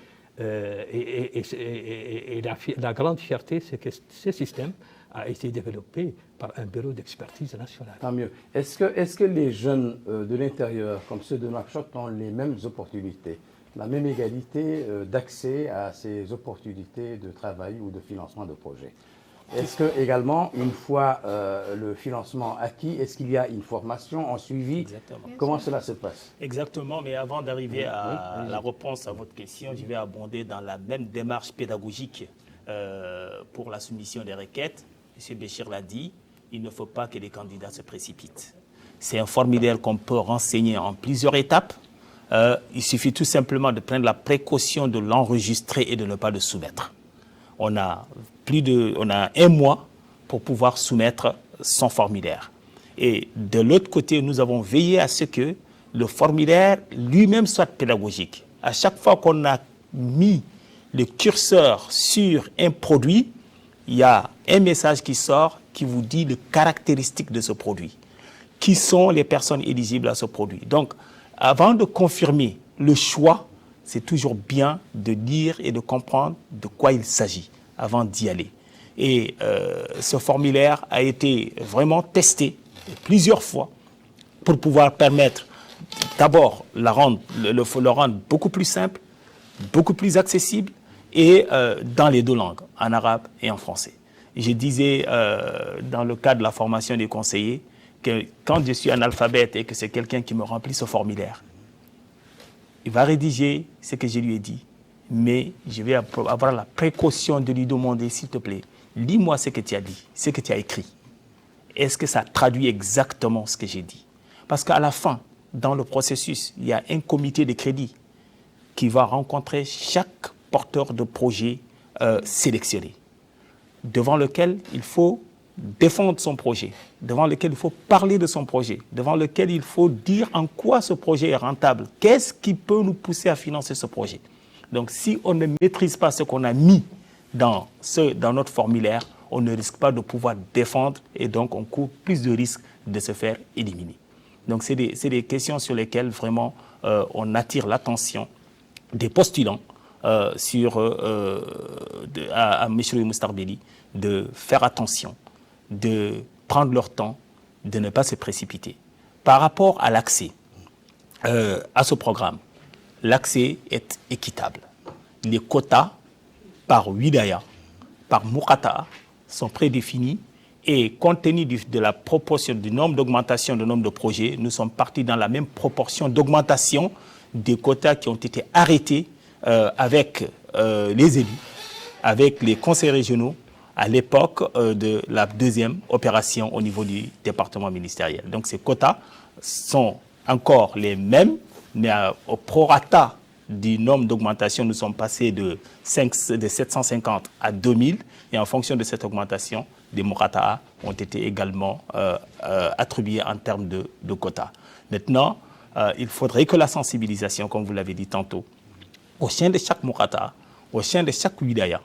[SPEAKER 7] la grande fierté, c'est que ce système a été développé par un bureau d'expertise nationale.
[SPEAKER 1] Tant mieux. Est-ce que les jeunes de l'intérieur, comme ceux de Nouakchott, ont les mêmes opportunités, la même égalité d'accès à ces opportunités de travail ou de financement de projets? Est-ce que également, une fois le financement acquis, est-ce qu'il y a une formation en suivi?
[SPEAKER 5] Exactement.
[SPEAKER 1] Comment cela se passe?
[SPEAKER 5] Exactement, mais avant d'arriver à la réponse à votre question, je vais abonder dans la même démarche pédagogique pour la soumission des requêtes. M. Béchir l'a dit, il ne faut pas que les candidats se précipitent. C'est un formulaire qu'on peut renseigner en plusieurs étapes. Il suffit tout simplement de prendre la précaution de l'enregistrer et de ne pas le soumettre. On a un mois pour pouvoir soumettre son formulaire. Et de l'autre côté, nous avons veillé à ce que le formulaire lui-même soit pédagogique. À chaque fois qu'on a mis le curseur sur un produit, il y a un message qui sort qui vous dit les caractéristiques de ce produit. Qui sont les personnes éligibles à ce produit. Donc, avant de confirmer le choix, c'est toujours bien de lire et de comprendre de quoi il s'agit avant d'y aller. Et ce formulaire a été vraiment testé plusieurs fois pour pouvoir permettre d'abord le rendre beaucoup plus simple, beaucoup plus accessible et dans les deux langues, en arabe et en français. Je disais dans le cadre de la formation des conseillers que quand je suis analphabète et que c'est quelqu'un qui me remplit ce formulaire, il va rédiger ce que je lui ai dit, mais je vais avoir la précaution de lui demander, s'il te plaît, lis-moi ce que tu as dit, ce que tu as écrit. Est-ce que ça traduit exactement ce que j'ai dit? Parce qu'à la fin, dans le processus, il y a un comité de crédit qui va rencontrer chaque porteur de projet sélectionné, devant lequel il faut défendre son projet, devant lequel il faut parler de son projet, devant lequel il faut dire en quoi ce projet est rentable, qu'est-ce qui peut nous pousser à financer ce projet. Donc si on ne maîtrise pas ce qu'on a mis dans notre formulaire, on ne risque pas de pouvoir défendre et donc on court plus de risques de se faire éliminer. Donc c'est des questions sur lesquelles vraiment on attire l'attention des postulants à M. Moustarbelli de faire attention, de prendre leur temps, de ne pas se précipiter. Par rapport à l'accès à ce programme, l'accès est équitable. Les quotas par wilaya, par muqata'a sont prédéfinis et compte tenu de la proportion du nombre d'augmentation du nombre de projets, nous sommes partis dans la même proportion d'augmentation des quotas qui ont été arrêtés avec les élus, avec les conseils régionaux, à l'époque de la deuxième opération au niveau du département ministériel. Donc ces quotas sont encore les mêmes, mais au prorata du nombre d'augmentation, nous sommes passés de 750 à 2000, et en fonction de cette augmentation, des muqata'a ont été également attribués en termes de quotas. Maintenant, il faudrait que la sensibilisation, comme vous l'avez dit tantôt, au sein de chaque muqata'a, au sein de chaque wilaya,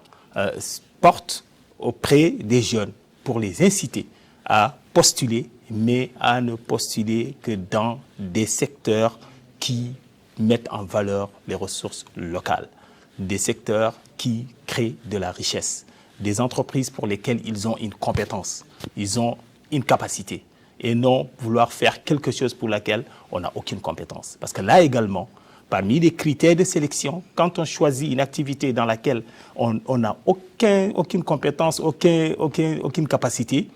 [SPEAKER 5] porte auprès des jeunes pour les inciter à postuler, mais à ne postuler que dans des secteurs qui mettent en valeur les ressources locales, des secteurs qui créent de la richesse, des entreprises pour lesquelles ils ont une compétence, ils ont une capacité, et non vouloir faire quelque chose pour laquelle on n'a aucune compétence. Parce que là également, parmi les critères de sélection, quand on choisit une activité dans laquelle on n'a aucune compétence, aucune capacité,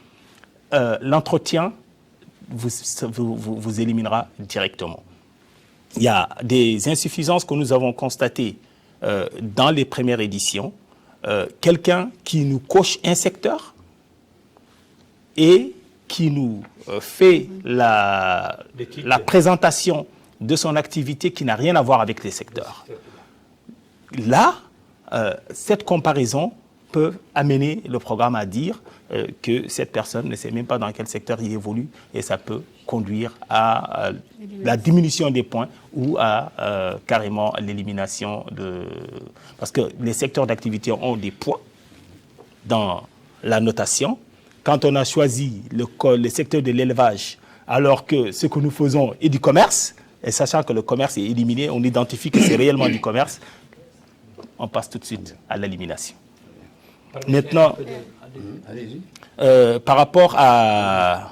[SPEAKER 5] l'entretien vous éliminera directement. Il y a des insuffisances que nous avons constatées dans les premières éditions. Quelqu'un qui nous coche un secteur et qui nous fait la présentation de son activité qui n'a rien à voir avec les secteurs. Là, cette comparaison peut amener le programme à dire que cette personne ne sait même pas dans quel secteur il évolue et ça peut conduire à la diminution des points ou à carrément l'élimination de... Parce que les secteurs d'activité ont des points dans la notation. Quand on a choisi le secteur de l'élevage, alors que ce que nous faisons est du commerce, et sachant que le commerce est éliminé, on identifie que c'est réellement du commerce, on passe tout de suite à l'élimination. Maintenant, par rapport à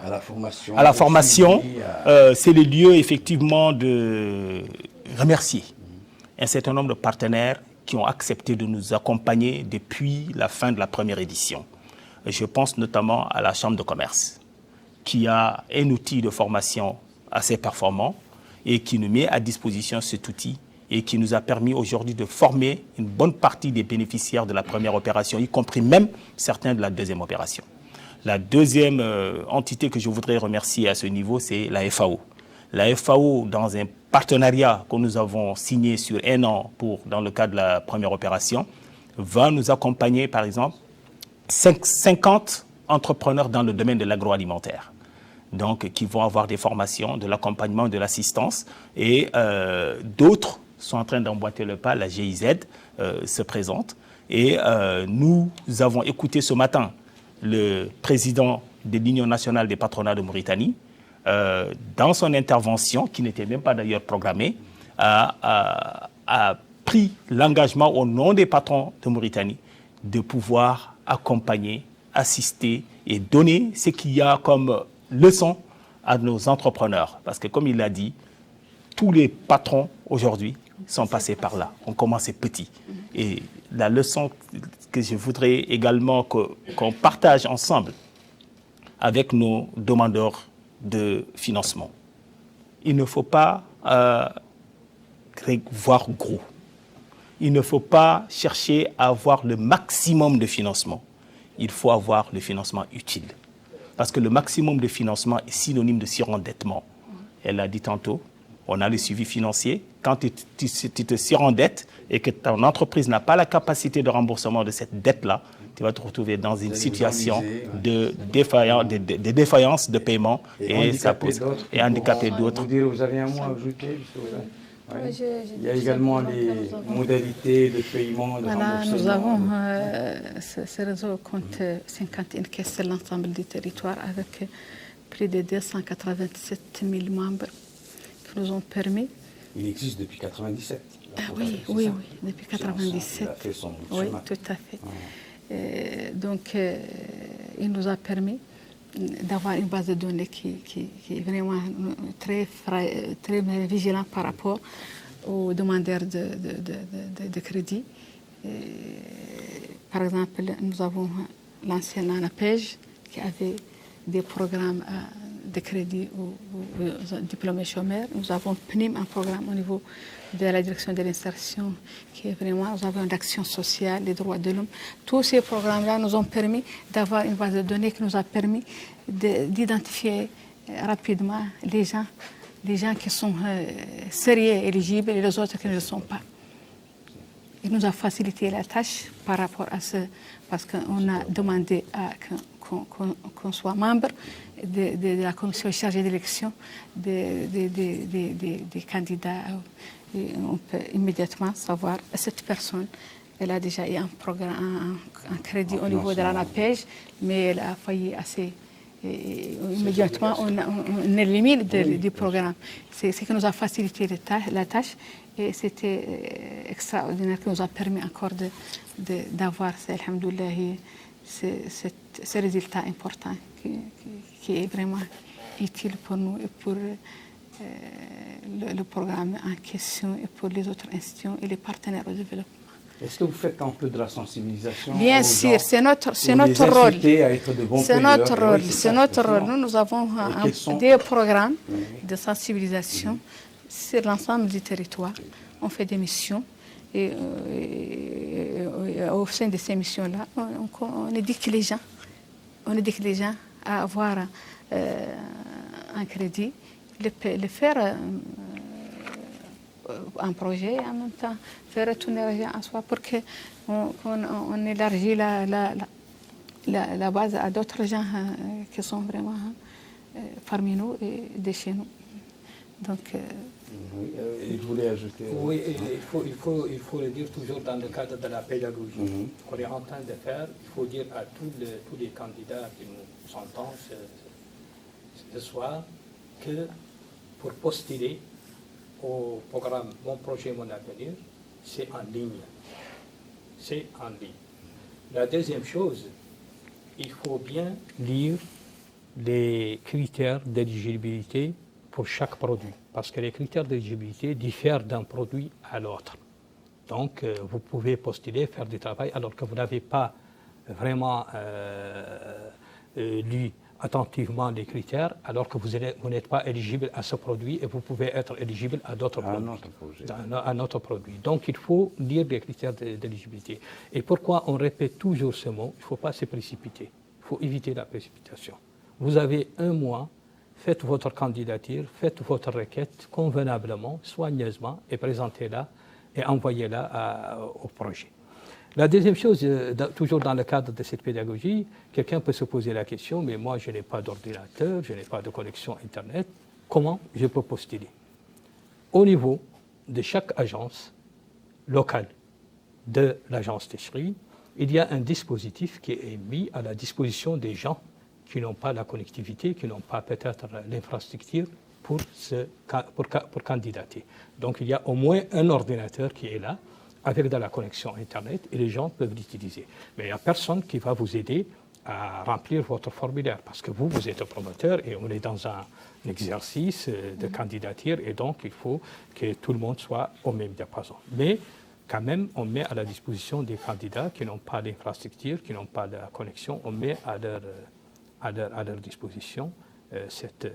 [SPEAKER 5] la formation, c'est le lieu effectivement de remercier un certain nombre de partenaires qui ont accepté de nous accompagner depuis la fin de la première édition. Je pense notamment à la Chambre de commerce, qui a un outil de formation assez performant et qui nous met à disposition cet outil et qui nous a permis aujourd'hui de former une bonne partie des bénéficiaires de la première opération, y compris même certains de la deuxième opération. La deuxième entité que je voudrais remercier à ce niveau, c'est la FAO. La FAO, dans un partenariat que nous avons signé sur 1 an dans le cadre de la première opération, va nous accompagner, par exemple, 50 entrepreneurs dans le domaine de l'agroalimentaire. donc qui vont avoir des formations, de l'accompagnement, de l'assistance. Et d'autres sont en train d'emboîter le pas. La GIZ se présente. Et nous avons écouté ce matin le président de l'Union nationale des patronats de Mauritanie, dans son intervention, qui n'était même pas d'ailleurs programmée, a pris l'engagement au nom des patrons de Mauritanie de pouvoir accompagner, assister et donner ce qu'il y a comme leçon à nos entrepreneurs. Parce que comme il l'a dit, tous les patrons aujourd'hui sont passés par là. On commençait petit. Et la leçon que je voudrais également qu'on partage ensemble avec nos demandeurs de financement. Il ne faut pas voir gros. Il ne faut pas chercher à avoir le maximum de financement. Il faut avoir le financement utile. Parce que le maximum de financement est synonyme de surendettement. Elle l'a dit tantôt, on a le suivi financier. Quand tu te surendettes et que ton entreprise n'a pas la capacité de remboursement de cette dette-là, tu vas te retrouver dans une situation de défaillance de paiement et ça pose et handicaper d'autres.
[SPEAKER 1] Vous avez un mot à ajouter? Il y a également les modalités de paiement, de remboursement.
[SPEAKER 6] Nous avons, ce réseau compte 51 caisses sur l'ensemble du territoire avec plus de 287 000 membres qui nous ont permis.
[SPEAKER 1] Il existe depuis 1997.
[SPEAKER 6] Oui, depuis 1997. Oui, tout à fait. Donc, il nous a permis d'avoir une base de données qui est vraiment très vigilante par rapport aux demandeurs de crédit. Par exemple, nous avons lancé l'ANAPEJ qui avait des programmes de crédit aux diplômés chômeurs. Nous avons PNIM, un programme au niveau de la direction de l'insertion qui est vraiment, nous avons l'action sociale, les droits de l'homme. Tous ces programmes-là nous ont permis d'avoir une base de données qui nous a permis d'identifier rapidement les gens qui sont sérieux et éligibles et les autres qui ne le sont pas. Il nous a facilité la tâche par rapport à ce, parce qu'on a demandé qu'on soit membre de la commission chargée d'élection des candidats. Et on peut immédiatement savoir cette personne, elle a déjà eu un programme, un crédit au niveau de l'ANAPEJ, mais elle a failli assez. Immédiatement, on élimine du programme. C'est ce qui nous a facilité la tâche et c'était extraordinaire, qui nous a permis encore d'avoir, alhamdoulilah, ce résultat important qui est vraiment utile pour nous et pour le programme en question et pour les autres institutions et les partenaires au développement.
[SPEAKER 1] Est-ce que vous faites un peu de la sensibilisation?
[SPEAKER 6] Bien sûr, c'est notre rôle. C'est notre rôle. Nous avons des programmes de sensibilisation sur l'ensemble du territoire. On fait des missions et au sein de ces missions-là, on éduque les gens à avoir un crédit, le faire un projet et en même temps faire retourner l'argent à soi pour qu'on élargisse la base à d'autres gens qui sont vraiment parmi nous et de chez nous. Donc,
[SPEAKER 1] il voulait ajouter.
[SPEAKER 7] Oui, il faut le dire toujours dans le cadre de la pédagogie qu'on est en train de faire. Il faut dire à tous les candidats qui nous entendent ce soir que pour postuler au programme Mon projet, mon avenir, c'est en ligne. C'est en ligne. La deuxième chose, il faut bien lire les critères d'éligibilité pour chaque produit, parce que les critères d'éligibilité diffèrent d'un produit à l'autre. Donc, vous pouvez postuler, faire du travail, alors que vous n'avez pas vraiment lu attentivement les critères, alors que vous n'êtes pas éligible à ce produit et vous pouvez être éligible à d'autres produits. À notre produit. Donc, il faut lire les critères d'éligibilité. Et pourquoi on répète toujours ce mot? Il ne faut pas se précipiter. Il faut éviter la précipitation. Vous avez un mois, faites votre candidature, faites votre requête convenablement, soigneusement et présentez-la et envoyez-la au projet. La deuxième chose, toujours dans le cadre de cette pédagogie, quelqu'un peut se poser la question, mais moi je n'ai pas d'ordinateur, je n'ai pas de connexion Internet, comment je peux postuler? Au niveau de chaque agence locale de l'agence Técherie, il y a un dispositif qui est mis à la disposition des gens qui n'ont pas la connectivité, qui n'ont pas peut-être l'infrastructure pour candidater. Donc il y a au moins un ordinateur qui est là, avec de la connexion Internet, et les gens peuvent l'utiliser. Mais il n'y a personne qui va vous aider à remplir votre formulaire, parce que vous êtes un promoteur et on est dans un exercice de candidature, et donc il faut que tout le monde soit au même diapason. Mais quand même, on met à la disposition des candidats qui n'ont pas l'infrastructure, qui n'ont pas la connexion, on met à leur disposition cette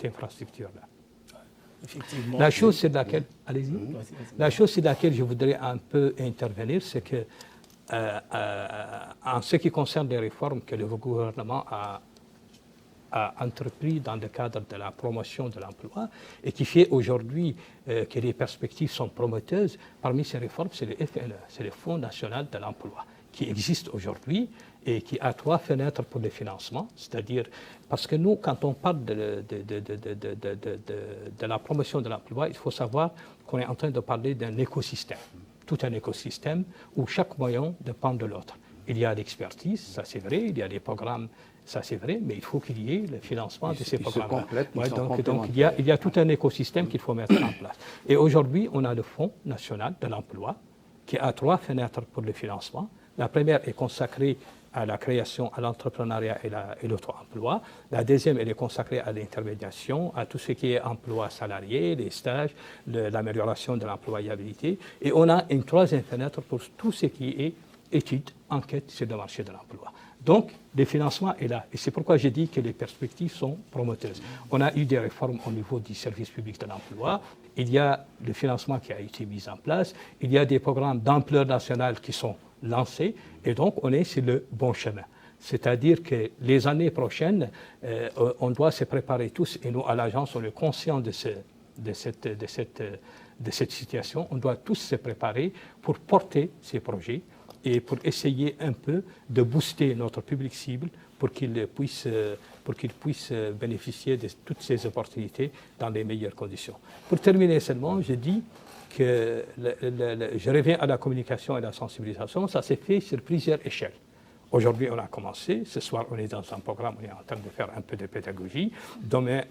[SPEAKER 7] infrastructure-là.
[SPEAKER 5] Effectivement.
[SPEAKER 7] La chose sur laquelle, allez-y. La chose sur laquelle je voudrais un peu intervenir, c'est que en ce qui concerne les réformes que le gouvernement a entrepris dans le cadre de la promotion de l'emploi et qui fait aujourd'hui que les perspectives sont prometteuses, parmi ces réformes, c'est le FNE, c'est le Fonds national de l'emploi, qui existe aujourd'hui et qui a 3 fenêtres pour le financement, c'est-à-dire, parce que nous, quand on parle de la promotion de l'emploi, il faut savoir qu'on est en train de parler d'un écosystème, tout un écosystème où chaque moyen dépend de l'autre. Il y a l'expertise, ça c'est vrai, il y a des programmes, ça c'est vrai, mais il faut qu'il y ait le financement de ces programmes. Donc il y a tout un écosystème qu'il faut mettre en place. Et aujourd'hui, on a le Fonds national de l'emploi qui a 3 fenêtres pour le financement. La première est consacrée à la création, à l'entrepreneuriat et l'auto-emploi. La deuxième, elle est consacrée à l'intermédiation, à tout ce qui est emploi salarié, les stages, l'amélioration de l'employabilité. Et on a une 3e fenêtre pour tout ce qui est études, enquêtes sur le marché de l'emploi. Donc, le financement est là. Et c'est pourquoi j'ai dit que les perspectives sont prometteuses. On a eu des réformes au niveau du service public de l'emploi. Il y a le financement qui a été mis en place. Il y a des programmes d'ampleur nationale qui sont lancés. Et donc, on est sur le bon chemin. C'est-à-dire que les années prochaines, on doit se préparer tous. Et nous, à l'agence, on est conscients de cette situation. On doit tous se préparer pour porter ces projets et pour essayer un peu de booster notre public cible pour qu'il puisse bénéficier de toutes ces opportunités dans les meilleures conditions. Pour terminer seulement, je dis que je reviens à la communication et la sensibilisation, ça s'est fait sur plusieurs échelles. Aujourd'hui, on a commencé. Ce soir, on est dans un programme, on est en train de faire un peu de pédagogie. Demain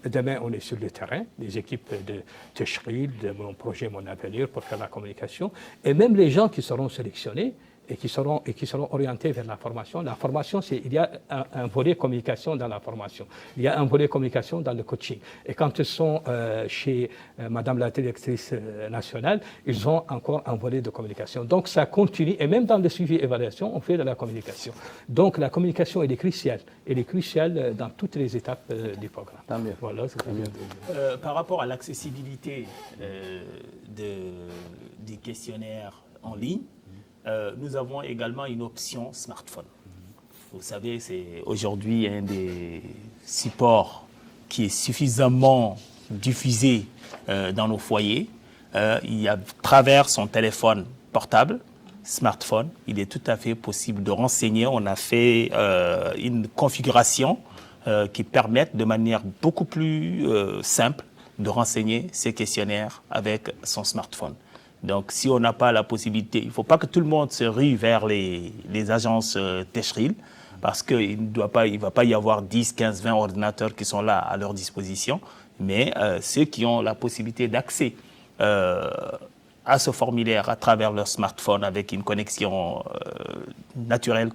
[SPEAKER 7] on est sur le terrain, les équipes de Técherie, de mon projet, mon avenir, pour faire la communication. Et même les gens qui seront sélectionnés, et qui seront orientés vers la formation. La formation, il y a un volet communication dans la formation. Il y a un volet communication dans le coaching. Et quand ils sont chez Madame la directrice nationale, ils ont encore un volet de communication. Donc ça continue. Et même dans le suivi et évaluation, on fait de la communication. Donc la communication, elle est cruciale. Elle est cruciale dans toutes les étapes du programme.
[SPEAKER 1] Tant mieux.
[SPEAKER 7] Voilà, c'est bien.
[SPEAKER 5] Par rapport à l'accessibilité des questionnaires en ligne, nous avons également une option smartphone. Vous savez, c'est aujourd'hui un des supports qui est suffisamment diffusé dans nos foyers. À travers son téléphone portable, smartphone, il est tout à fait possible de renseigner. On a fait une configuration qui permet de manière beaucoup plus simple de renseigner ces questionnaires avec son smartphone. Donc, si on n'a pas la possibilité, il ne faut pas que tout le monde se rue vers les agences Técherie, parce qu'il ne va pas y avoir 10, 15, 20 ordinateurs qui sont là à leur disposition, mais ceux qui ont la possibilité d'accès à ce formulaire à travers leur smartphone avec une connexion naturelle,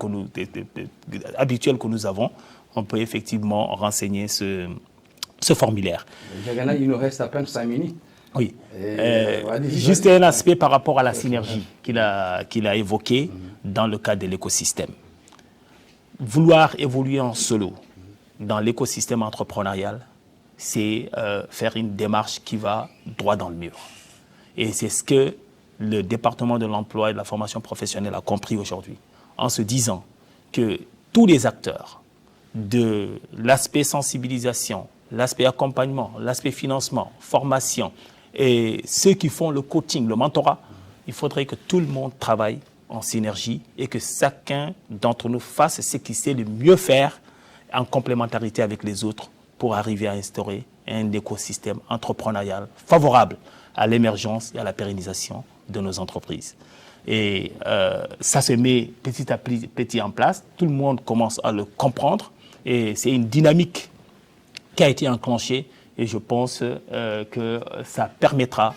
[SPEAKER 5] habituelle que nous avons, on peut effectivement renseigner ce formulaire.
[SPEAKER 1] Diagana, il nous reste à peine 5 minutes.
[SPEAKER 5] Oui. Juste un aspect par rapport à la synergie qu'il a évoqué dans le cadre de l'écosystème. Vouloir évoluer en solo dans l'écosystème entrepreneurial, c'est faire une démarche qui va droit dans le mur. Et c'est ce que le département de l'emploi et de la formation professionnelle a compris aujourd'hui, en se disant que tous les acteurs de l'aspect sensibilisation, l'aspect accompagnement, l'aspect financement, formation, et ceux qui font le coaching, le mentorat, il faudrait que tout le monde travaille en synergie et que chacun d'entre nous fasse ce qu'il sait le mieux faire en complémentarité avec les autres pour arriver à instaurer un écosystème entrepreneurial favorable à l'émergence et à la pérennisation de nos entreprises. Et ça se met petit à petit en place, tout le monde commence à le comprendre et c'est une dynamique qui a été enclenchée et je pense que ça permettra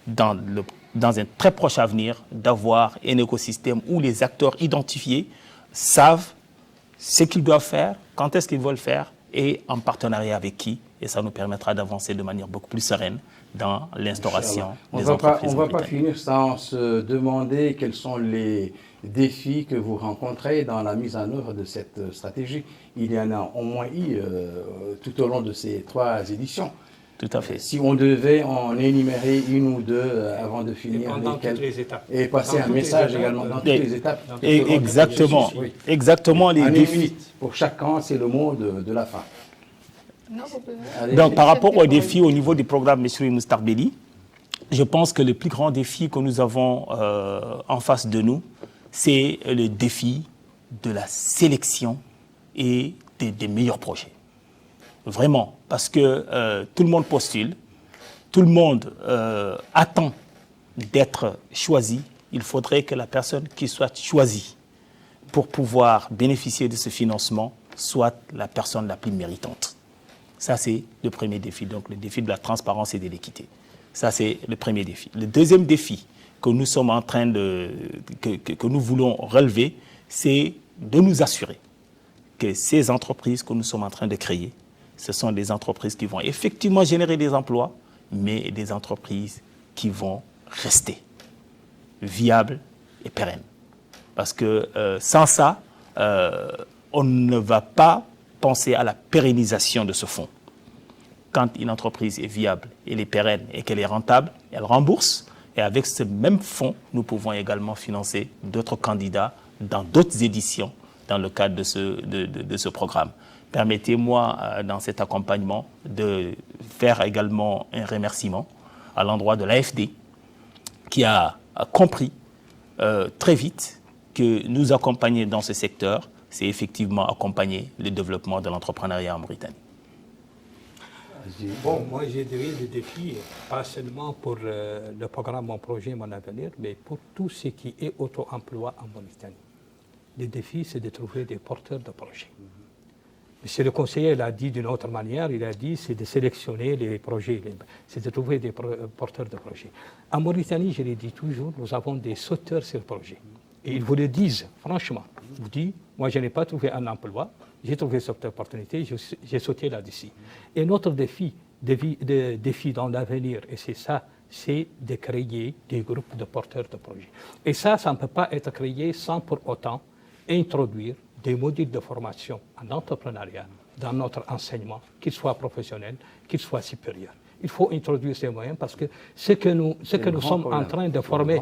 [SPEAKER 5] dans un très proche avenir d'avoir un écosystème où les acteurs identifiés savent ce qu'ils doivent faire, quand est-ce qu'ils veulent faire et en partenariat avec qui. Et ça nous permettra d'avancer de manière beaucoup plus sereine dans l'instauration des entreprises.
[SPEAKER 1] On ne va pas finir sans se demander quels sont les défis que vous rencontrez dans la mise en œuvre de cette stratégie. Il y en a au moins eu tout au long de ces 3 éditions.
[SPEAKER 5] Tout à fait.
[SPEAKER 1] Si on devait en énumérer une ou deux avant de finir,
[SPEAKER 7] et pendant toutes les étapes.
[SPEAKER 1] Et passer un message également dans toutes les étapes.
[SPEAKER 5] Exactement. Exactement les défis.
[SPEAKER 1] Pour chacun, c'est le mot de la fin.
[SPEAKER 5] Donc, par rapport aux défis au niveau du programme M. Moustarbeli, je pense que le plus grand défi que nous avons en face de nous, c'est le défi de la sélection et des meilleurs projets. Vraiment, parce que tout le monde postule, tout le monde attend d'être choisi. Il faudrait que la personne qui soit choisie pour pouvoir bénéficier de ce financement soit la personne la plus méritante. Ça, c'est le premier défi, donc le défi de la transparence et de l'équité. Ça, c'est le premier défi. Le deuxième défi que nous sommes en train que nous voulons relever, c'est de nous assurer que ces entreprises que nous sommes en train de créer, ce sont des entreprises qui vont effectivement générer des emplois, mais des entreprises qui vont rester viables et pérennes. Parce que sans ça, on ne va pas penser à la pérennisation de ce fonds. Quand une entreprise est viable, elle est pérenne et qu'elle est rentable, elle rembourse. Et avec ce même fonds, nous pouvons également financer d'autres candidats dans d'autres éditions dans le cadre de ce programme. Permettez-moi, dans cet accompagnement, de faire également un remerciement à l'endroit de l'AFD qui a compris très vite que nous accompagner dans ce secteur, c'est effectivement accompagner le développement de l'entrepreneuriat en Mauritanie.
[SPEAKER 7] Bon, moi j'ai dirais des défis, pas seulement pour le programme Mon Projet, Mon Avenir, mais pour tout ce qui est auto-emploi en Mauritanie. Le défi, c'est de trouver des porteurs de projets. Monsieur le conseiller l'a dit d'une autre manière, il a dit c'est de sélectionner les projets, c'est de trouver des porteurs de projets. En Mauritanie, je l'ai dit toujours, nous avons des sauteurs sur projet. Et ils vous le disent, franchement. Ils vous disent, moi je n'ai pas trouvé un emploi, j'ai trouvé cette opportunité, j'ai sauté là-dessus. Et notre défi dans l'avenir, et c'est ça, c'est de créer des groupes de porteurs de projets. Et ça ne peut pas être créé sans pour autant introduire des modules de formation en entrepreneuriat dans notre enseignement, qu'ils soient professionnels, qu'ils soient supérieurs. Il faut introduire ces moyens parce que ce que nous sommes en train de former,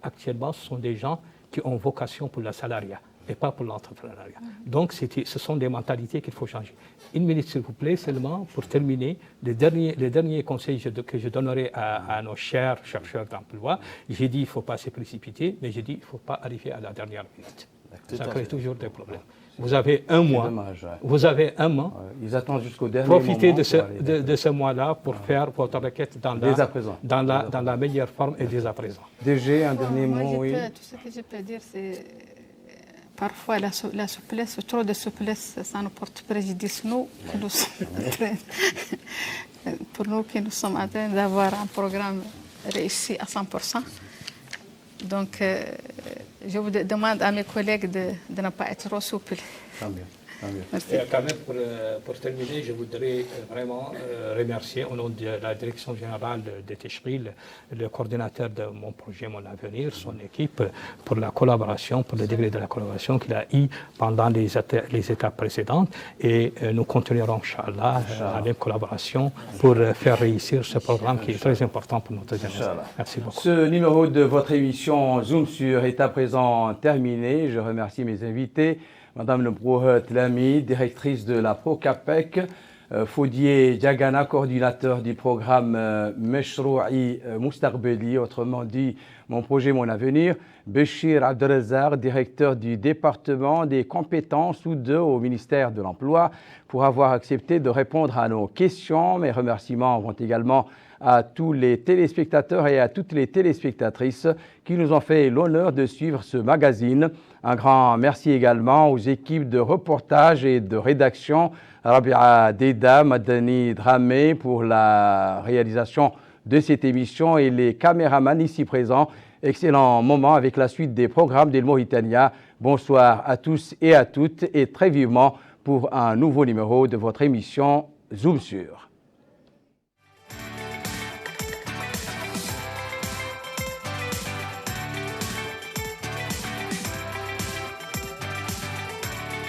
[SPEAKER 7] actuellement, ce sont des gens qui ont vocation pour le salariat et pas pour l'entrepreneuriat. Donc, ce sont des mentalités qu'il faut changer. Une minute, s'il vous plaît, seulement pour terminer, le dernier conseil que je donnerai à nos chers chercheurs d'emploi, j'ai dit il ne faut pas se précipiter, mais j'ai dit il ne faut pas arriver à la dernière minute. Ça crée toujours des problèmes. Vous avez un mois.
[SPEAKER 1] Dommage, ouais.
[SPEAKER 7] Vous avez un mois.
[SPEAKER 1] Ils attendent jusqu'au dernier
[SPEAKER 7] Profitez
[SPEAKER 1] moment.
[SPEAKER 7] de ce mois-là pour faire votre requête dans la meilleure forme et dès à présent.
[SPEAKER 1] DG, un dernier mot, oui.
[SPEAKER 6] Tout ce que je peux dire, c'est parfois la souplesse, trop de souplesse, ça nous porte préjudice. Nous sommes en train, pour nous qui nous sommes en train d'avoir un programme réussi à 100%. Donc, je vous demande à mes collègues de ne pas être trop souples.
[SPEAKER 1] Tant mieux.
[SPEAKER 7] Et quand même, pour terminer, je voudrais vraiment remercier au nom de la direction générale de Téchril, le coordinateur de Mon Projet, Mon Avenir, son équipe, pour la collaboration, pour le degré de la collaboration qu'il a eu pendant les étapes précédentes. Et nous continuerons, Inch'Allah, la même collaboration pour faire réussir ce programme qui est très important pour notre jeunesse. Merci beaucoup.
[SPEAKER 1] Ce numéro de votre émission Zoom sur est à présent terminé. Je remercie mes invités. Madame Lebrouhe Tlami, directrice de la ProCapec, Foudier Diagana, coordinateur du programme Meshroui Moustarbeli, autrement dit Mon projet, mon avenir. Béchir Abdelazar, directeur du département des compétences ou au ministère de l'Emploi, pour avoir accepté de répondre à nos questions. Mes remerciements vont également à tous les téléspectateurs et à toutes les téléspectatrices qui nous ont fait l'honneur de suivre ce magazine. Un grand merci également aux équipes de reportage et de rédaction, Rabia Deda, Madani Dramé pour la réalisation de cette émission et les caméramans ici présents. Excellent moment avec la suite des programmes d'El Mauritania. Bonsoir à tous et à toutes et très vivement pour un nouveau numéro de votre émission Zoom sur.